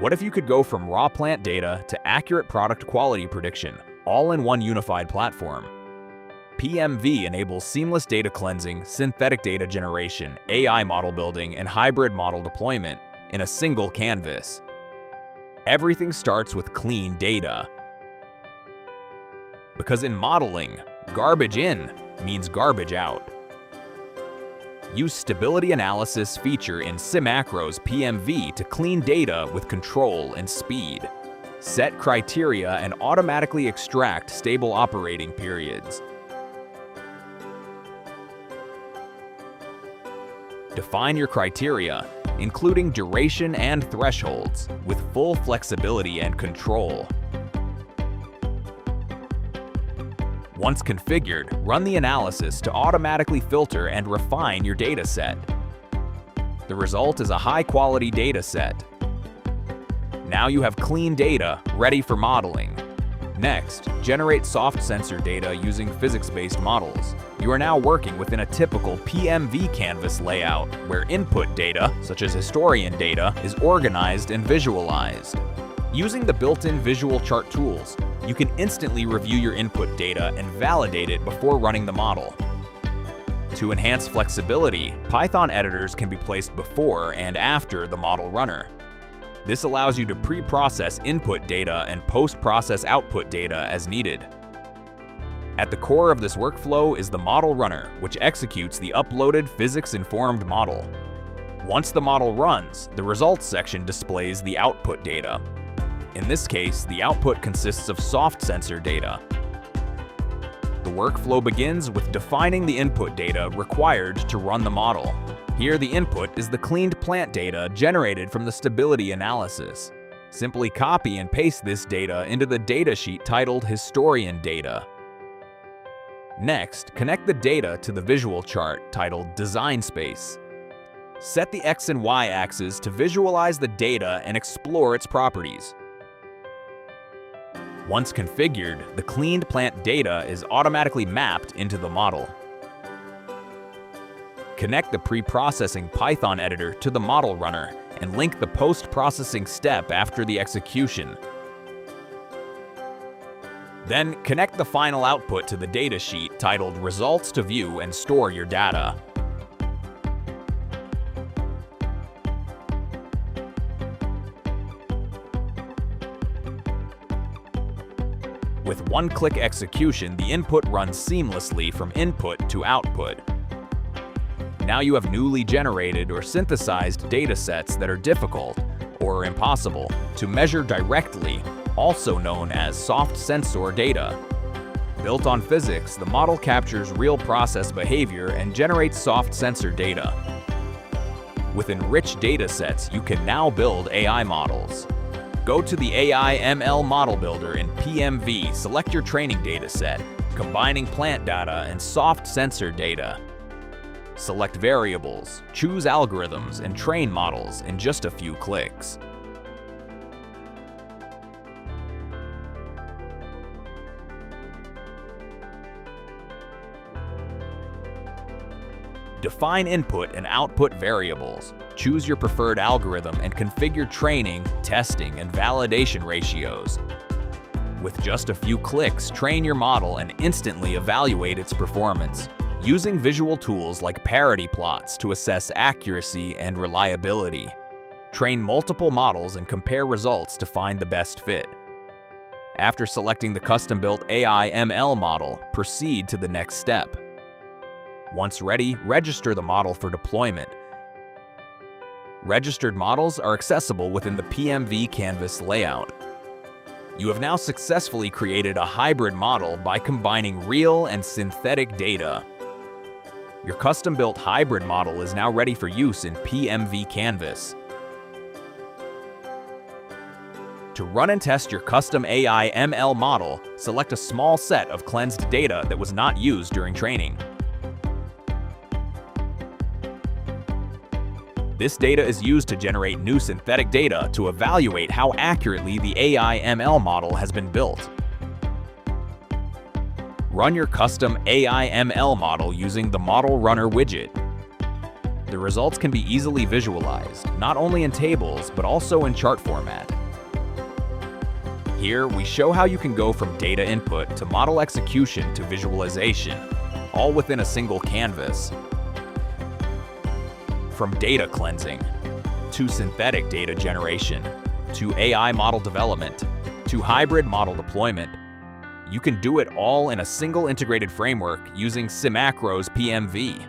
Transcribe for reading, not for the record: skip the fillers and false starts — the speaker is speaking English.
What if you could go from raw plant data to accurate product quality prediction, all in one unified platform? PMV enables seamless data cleansing, synthetic data generation, AI model building, and hybrid model deployment in a single canvas. Everything starts with clean data. Because in modeling, garbage in means garbage out. Use stability analysis feature in SIMACRO's PMV to clean data with control and speed. Set criteria and automatically extract stable operating periods. Define your criteria, including duration and thresholds, with full flexibility and control. Once configured, run the analysis to automatically filter and refine your dataset. The result is a high-quality dataset. Now you have clean data ready for modeling. Next, generate soft sensor data using physics-based models. You are now working within a typical PMV Canvas layout, where input data, such as historian data, is organized and visualized. Using the built-in visual chart tools, you can instantly review your input data and validate it before running the model. To enhance flexibility, Python editors can be placed before and after the model runner. This allows you to pre-process input data and post-process output data as needed. At the core of this workflow is the model runner, which executes the uploaded physics-informed model. Once the model runs, the results section displays the output data. In this case, the output consists of soft sensor data. The workflow begins with defining the input data required to run the model. Here, the input is the cleaned plant data generated from the stability analysis. Simply copy and paste this data into the datasheet titled Historian Data. Next, connect the data to the visual chart titled Design Space. Set the X and Y axes to visualize the data and explore its properties. Once configured, the cleaned plant data is automatically mapped into the model. Connect the pre-processing Python editor to the model runner and link the post-processing step after the execution. Then connect the final output to the datasheet titled Results to view and store your data. With one-click execution, the input runs seamlessly from input to output. Now you have newly generated or synthesized datasets that are difficult, or impossible, to measure directly, also known as soft sensor data. Built on physics, the model captures real process behavior and generates soft sensor data. With enriched datasets, you can now build AI models. Go to the AI ML Model Builder in PMV, select your training dataset, combining plant data and soft sensor data. Select variables, choose algorithms, and train models in just a few clicks. Define input and output variables. Choose your preferred algorithm and configure training, testing, and validation ratios. With just a few clicks, train your model and instantly evaluate its performance, using visual tools like parity plots to assess accuracy and reliability. Train multiple models and compare results to find the best fit. After selecting the custom-built AI ML model, proceed to the next step. Once ready, register the model for deployment. Registered models are accessible within the PMV Canvas layout. You have now successfully created a hybrid model by combining real and synthetic data. Your custom-built hybrid model is now ready for use in PMV Canvas. To run and test your custom AI ML model, select a small set of cleansed data that was not used during training. This data is used to generate new synthetic data to evaluate how accurately the AI ML model has been built. Run your custom AI ML model using the Model Runner widget. The results can be easily visualized, not only in tables, but also in chart format. Here, we show how you can go from data input to model execution to visualization, all within a single canvas. From data cleansing, to synthetic data generation, to AI model development, to hybrid model deployment, you can do it all in a single integrated framework using SIMACRO's PMV.